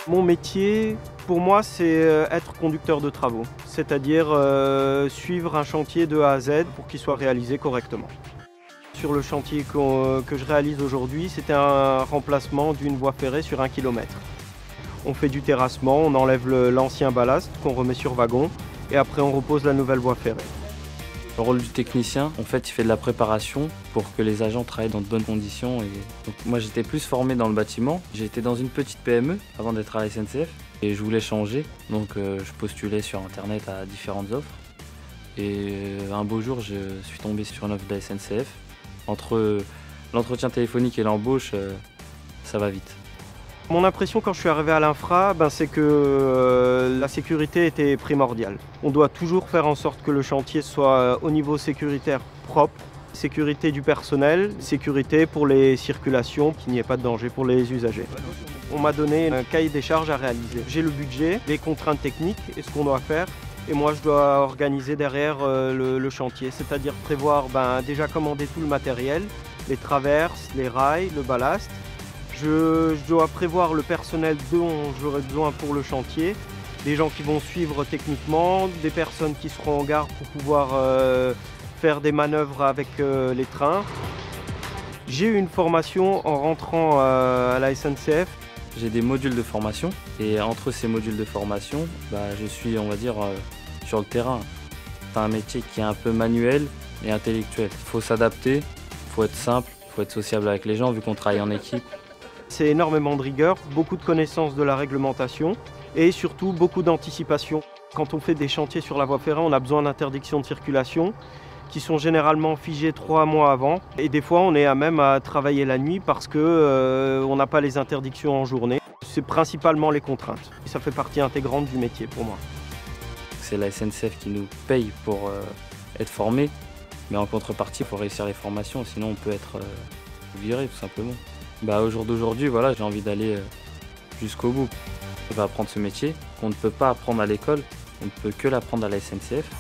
Mon métier, pour moi, c'est être conducteur de travaux, c'est-à-dire suivre un chantier de A à Z pour qu'il soit réalisé correctement. Sur le chantier que je réalise aujourd'hui, c'était un remplacement d'une voie ferrée sur 1 kilomètre. On fait du terrassement, on enlève l'ancien ballast qu'on remet sur wagon et après on repose la nouvelle voie ferrée. Le rôle du technicien, en fait, il fait de la préparation pour que les agents travaillent dans de bonnes conditions. Donc, moi, j'étais plus formé dans le bâtiment. J'ai été dans une petite PME avant d'être à la SNCF et je voulais changer. Donc, je postulais sur Internet à différentes offres. Et un beau jour, je suis tombé sur une offre de la SNCF. Entre l'entretien téléphonique et l'embauche, ça va vite. Mon impression quand je suis arrivé à l'infra, c'est que la sécurité était primordiale. On doit toujours faire en sorte que le chantier soit au niveau sécuritaire propre, sécurité du personnel, sécurité pour les circulations, qu'il n'y ait pas de danger pour les usagers. On m'a donné un cahier des charges à réaliser. J'ai le budget, les contraintes techniques et ce qu'on doit faire. Et moi, je dois organiser derrière le chantier, c'est-à-dire prévoir déjà commander tout le matériel, les traverses, les rails, le ballast. Je dois prévoir le personnel dont j'aurai besoin pour le chantier, des gens qui vont suivre techniquement, des personnes qui seront en gare pour pouvoir faire des manœuvres avec les trains. J'ai eu une formation en rentrant à la SNCF. J'ai des modules de formation et entre ces modules de formation, je suis, on va dire, sur le terrain. C'est un métier qui est un peu manuel et intellectuel. Il faut s'adapter, il faut être simple, il faut être sociable avec les gens vu qu'on travaille en équipe. C'est énormément de rigueur, beaucoup de connaissances de la réglementation et surtout beaucoup d'anticipation. Quand on fait des chantiers sur la voie ferrée, on a besoin d'interdictions de circulation qui sont généralement figées 3 mois avant. Et des fois, on est à même à travailler la nuit parce qu'on n'a pas les interdictions en journée. C'est principalement les contraintes. Et ça fait partie intégrante du métier pour moi. C'est la SNCF qui nous paye pour être formés, mais en contrepartie, il faut réussir les formations, sinon on peut être viré tout simplement. Au jour d'aujourd'hui, voilà, j'ai envie d'aller jusqu'au bout. On va apprendre ce métier qu'on ne peut pas apprendre à l'école, on ne peut que l'apprendre à la SNCF.